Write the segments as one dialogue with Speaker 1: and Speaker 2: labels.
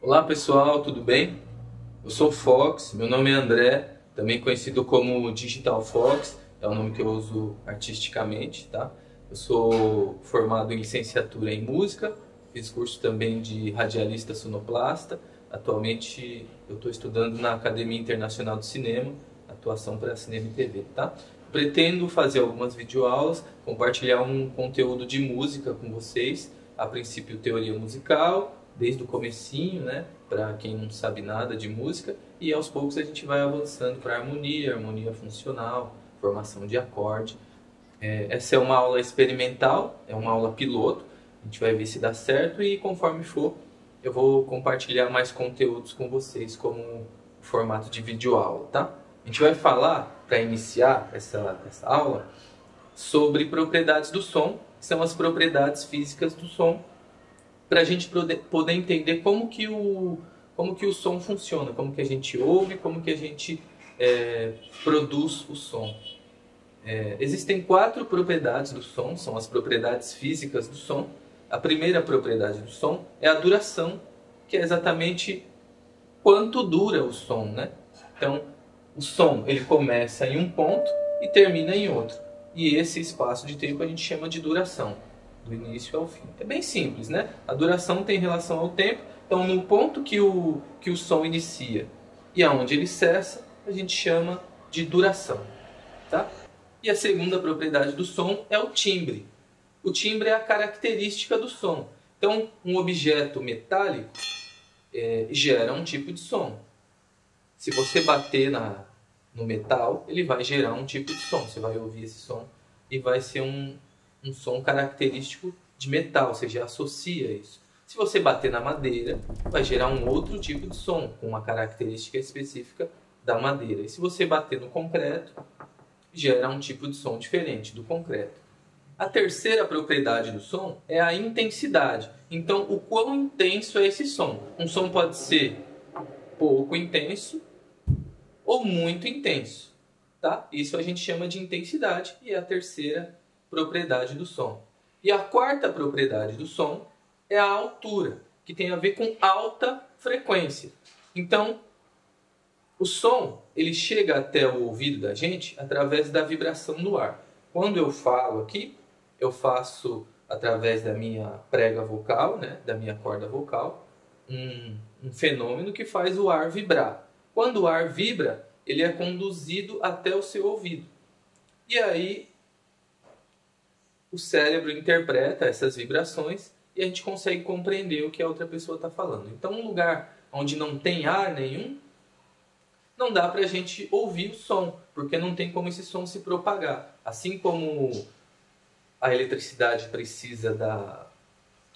Speaker 1: Olá pessoal, tudo bem? Eu sou o Fox, meu nome é André, também conhecido como Digital Fox, é o nome que eu uso artisticamente, tá? Eu sou formado em licenciatura em música, fiz curso também de radialista sonoplasta, atualmente eu estou estudando na Academia Internacional de Cinema, atuação para cinema e TV, tá? Pretendo fazer algumas videoaulas, compartilhar um conteúdo de música com vocês, a princípio teoria musical, desde o comecinho, né, para quem não sabe nada de música, e aos poucos a gente vai avançando para harmonia funcional, formação de acorde. Essa é uma aula experimental, é uma aula piloto, a gente vai ver se dá certo e conforme for, eu vou compartilhar mais conteúdos com vocês como formato de videoaula, tá? A gente vai falar, para iniciar essa aula, sobre propriedades do som, que são as propriedades físicas do som, para a gente poder entender como que o som funciona, como que a gente ouve, como que a gente produz o som. Existem 4 propriedades do som, são as propriedades físicas do som. A primeira propriedade do som é a duração, que é exatamente quanto dura o som, né? Então, o som ele começa em um ponto e termina em outro. E esse espaço de tempo a gente chama de duração, do início ao fim. É bem simples, né? A duração tem relação ao tempo. Então, no ponto que o som inicia e aonde ele cessa, a gente chama de duração, tá? E a segunda propriedade do som é o timbre. O timbre é a característica do som. Então, um objeto metálico gera um tipo de som. Se você bater no metal, ele vai gerar um tipo de som. Você vai ouvir esse som e vai ser um som característico de metal, você já associa isso. Se você bater na madeira, vai gerar um outro tipo de som, com uma característica específica da madeira. E se você bater no concreto, gera um tipo de som diferente do concreto. A terceira propriedade do som é a intensidade. Então, o quão intenso é esse som? Um som pode ser pouco intenso ou muito intenso, tá? Isso a gente chama de intensidade e é a terceira propriedade do som. E a quarta propriedade do som é a altura, que tem a ver com alta frequência. Então, o som ele chega até o ouvido da gente através da vibração do ar. Quando eu falo aqui, eu faço através da minha prega vocal, né, da minha corda vocal, um fenômeno que faz o ar vibrar. Quando o ar vibra, ele é conduzido até o seu ouvido. E aí o cérebro interpreta essas vibrações e a gente consegue compreender o que a outra pessoa está falando. Então, um lugar onde não tem ar nenhum, não dá para a gente ouvir o som, porque não tem como esse som se propagar. Assim como a eletricidade precisa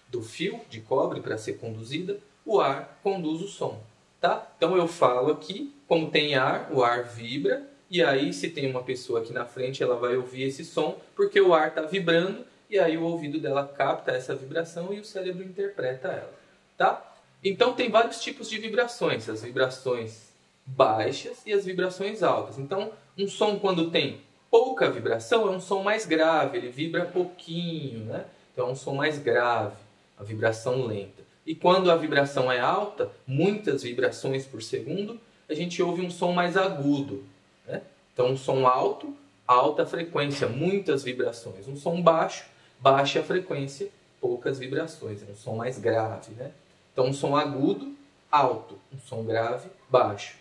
Speaker 1: do fio de cobre para ser conduzida, o ar conduz o som. Tá? Então eu falo aqui, como tem ar, o ar vibra, e aí se tem uma pessoa aqui na frente, ela vai ouvir esse som, porque o ar está vibrando, e aí o ouvido dela capta essa vibração e o cérebro interpreta ela. Tá? Então tem vários tipos de vibrações, as vibrações baixas e as vibrações altas. Então um som quando tem pouca vibração é um som mais grave, ele vibra pouquinho, né? Então é um som mais grave, a vibração lenta. E quando a vibração é alta, muitas vibrações por segundo, a gente ouve um som mais agudo, né? Então um som alto, alta frequência, muitas vibrações. Um som baixo, baixa frequência, poucas vibrações. É um som mais grave, né? Então um som agudo, alto. Um som grave, baixo.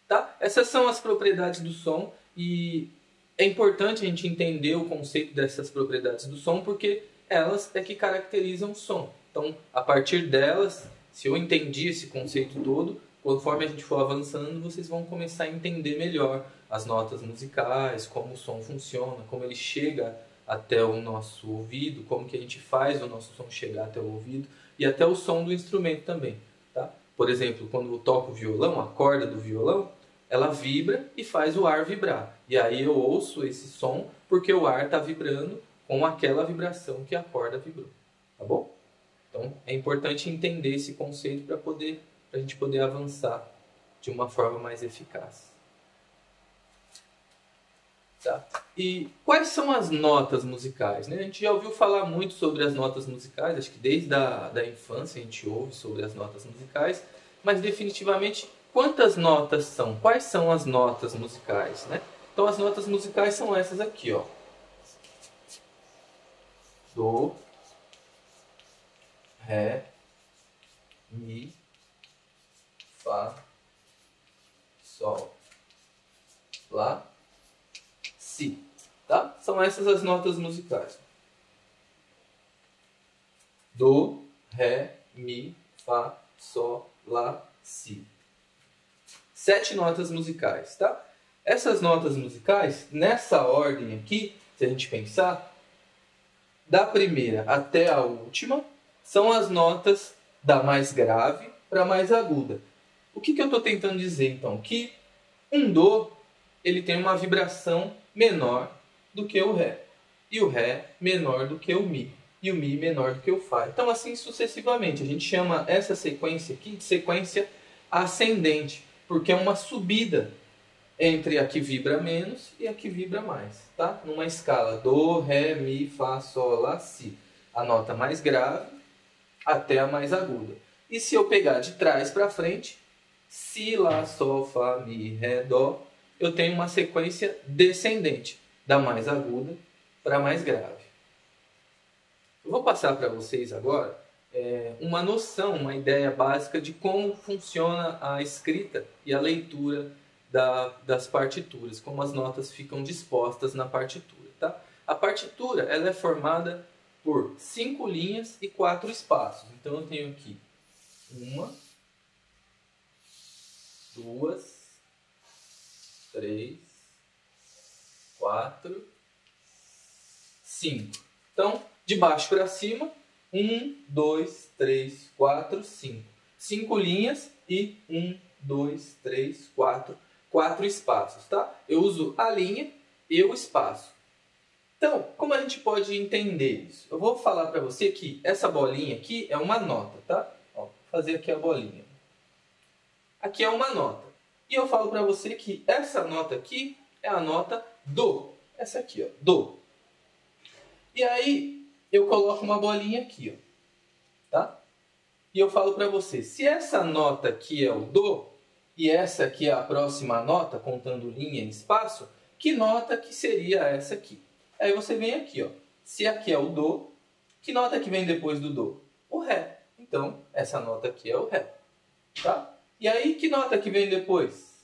Speaker 1: Tá? Essas são as propriedades do som e é importante a gente entender o conceito dessas propriedades do som porque elas é que caracterizam o som. Então, a partir delas, se eu entendi esse conceito todo, conforme a gente for avançando, vocês vão começar a entender melhor as notas musicais, como o som funciona, como ele chega até o nosso ouvido, como que a gente faz o nosso som chegar até o ouvido e até o som do instrumento também. Tá? Por exemplo, quando eu toco o violão, a corda do violão, ela vibra e faz o ar vibrar. E aí eu ouço esse som porque o ar está vibrando com aquela vibração que a corda vibrou. Tá bom? Então é importante entender esse conceito para a gente poder avançar de uma forma mais eficaz. Tá? E quais são as notas musicais? Né? A gente já ouviu falar muito sobre as notas musicais, acho que desde da infância a gente ouve sobre as notas musicais, mas definitivamente quantas notas são? Quais são as notas musicais? Né? Então as notas musicais são essas aqui, ó. Do, Ré, Mi, Fá, Sol, Lá, Si. Tá? São essas as notas musicais. Do, Ré, Mi, Fá, Sol, Lá, Si. 7 notas musicais, tá? Essas notas musicais, nessa ordem aqui, se a gente pensar, da primeira até a última, são as notas da mais grave para a mais aguda. O que eu estou tentando dizer, então? Que um Do, ele tem uma vibração menor do que o Ré. E o Ré menor do que o Mi. E o Mi menor do que o Fá. Então, assim sucessivamente. A gente chama essa sequência aqui de sequência ascendente, porque é uma subida entre a que vibra menos e a que vibra mais, tá? Numa escala Do, Ré, Mi, Fá, Sol, Lá, Si. A nota mais grave até a mais aguda. E se eu pegar de trás para frente, Si, Lá, Sol, Fá, Mi, Ré, Dó, eu tenho uma sequência descendente, da mais aguda para a mais grave. Eu vou passar para vocês agora uma noção, uma ideia básica de como funciona a escrita e a leitura das partituras, como as notas ficam dispostas na partitura. Tá? A partitura ela é formada por 5 linhas e 4 espaços. Então eu tenho aqui 1, 2, 3, 4, 5. Então, de baixo para cima, 1, 2, 3, 4, 5. 5 linhas e 1, 2, 3, 4 espaços. Tá? Eu uso a linha e o espaço. Então, como a gente pode entender isso? Eu vou falar para você que essa bolinha aqui é uma nota. Tá? Ó, vou fazer aqui a bolinha. Aqui é uma nota. E eu falo para você que essa nota aqui é a nota Do. Essa aqui, ó, Do. E aí, eu coloco uma bolinha aqui, ó. Tá? E eu falo para você, se essa nota aqui é o Do, e essa aqui é a próxima nota, contando linha e espaço, que nota que seria essa aqui? Aí você vem aqui, ó. Se aqui é o Do, que nota que vem depois do Do? O Ré. Então, essa nota aqui é o Ré. Tá? E aí, que nota que vem depois?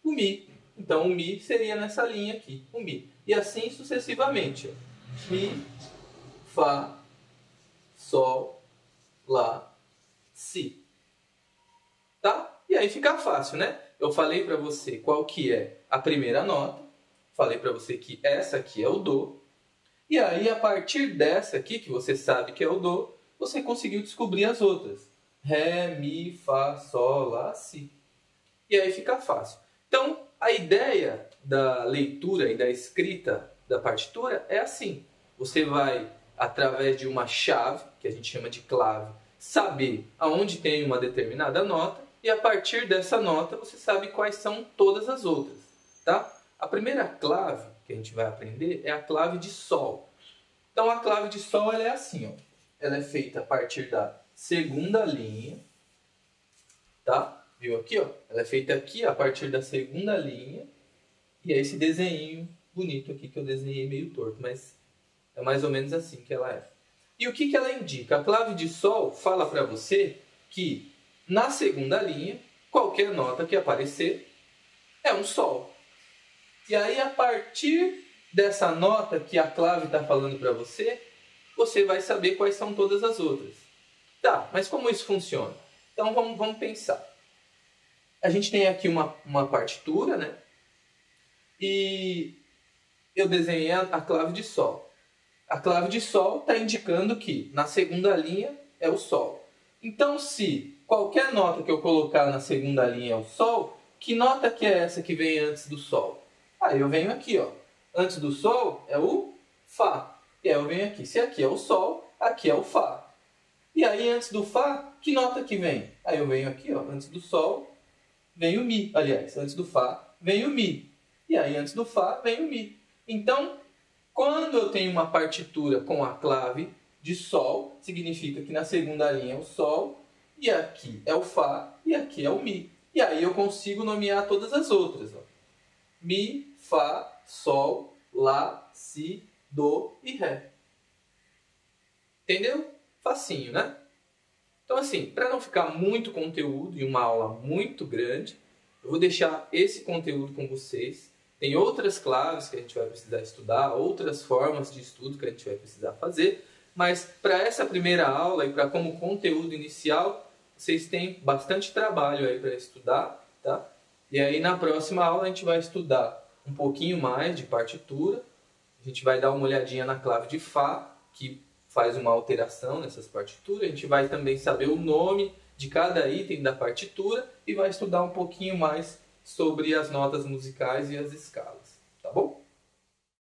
Speaker 1: O Mi. Então, o Mi seria nessa linha aqui, o Mi. E assim sucessivamente. Ó. Mi, Fá, Sol, Lá, Si. Tá? E aí fica fácil, né? Eu falei para você qual que é a primeira nota. Falei para você que essa aqui é o Do. E aí, a partir dessa aqui, que você sabe que é o Do, você conseguiu descobrir as outras. Ré, Mi, Fá, Sol, Lá, Si. E aí fica fácil. Então, a ideia da leitura e da escrita da partitura é assim. Você vai, através de uma chave, que a gente chama de clave, saber aonde tem uma determinada nota e a partir dessa nota você sabe quais são todas as outras. Tá? A primeira clave que a gente vai aprender é a clave de Sol. Então, a clave de Sol ela é assim. Ó. Ela é feita a partir da segunda linha. Tá? Viu aqui, ó? Ela é feita aqui a partir da segunda linha. E é esse desenho bonito aqui que eu desenhei meio torto, mas é mais ou menos assim que ela é. E o que ela indica? A clave de Sol fala para você que na segunda linha, qualquer nota que aparecer é um Sol. E aí, a partir dessa nota que a clave está falando para você, você vai saber quais são todas as outras. Tá, mas como isso funciona? Então, vamos pensar. A gente tem aqui uma partitura, né? E eu desenhei a clave de Sol. A clave de Sol está indicando que na segunda linha é o Sol. Então, se qualquer nota que eu colocar na segunda linha é o Sol, que nota que é essa que vem antes do Sol? Aí eu venho aqui, ó. Antes do Sol é o Fá. E aí eu venho aqui. Se aqui é o Sol, aqui é o Fá. E aí antes do Fá, que nota que vem? Aí eu venho aqui, ó. Antes do Sol, vem o Mi. Aliás, antes do Fá, vem o Mi. E aí antes do Fá vem o Mi. Então, quando eu tenho uma partitura com a clave de Sol, significa que na segunda linha é o Sol, e aqui é o Fá, e aqui é o Mi. E aí eu consigo nomear todas as outras. Ó. Mi, Fá, Sol, Lá, Si, Do e Ré. Entendeu? Facinho, né? Então assim, para não ficar muito conteúdo e uma aula muito grande, eu vou deixar esse conteúdo com vocês. Tem outras claves que a gente vai precisar estudar, outras formas de estudo que a gente vai precisar fazer, mas para essa primeira aula e para como conteúdo inicial, vocês têm bastante trabalho aí para estudar, tá? E aí na próxima aula a gente vai estudar um pouquinho mais de partitura, a gente vai dar uma olhadinha na clave de Fá, que faz uma alteração nessas partituras, a gente vai também saber o nome de cada item da partitura e vai estudar um pouquinho mais sobre as notas musicais e as escalas.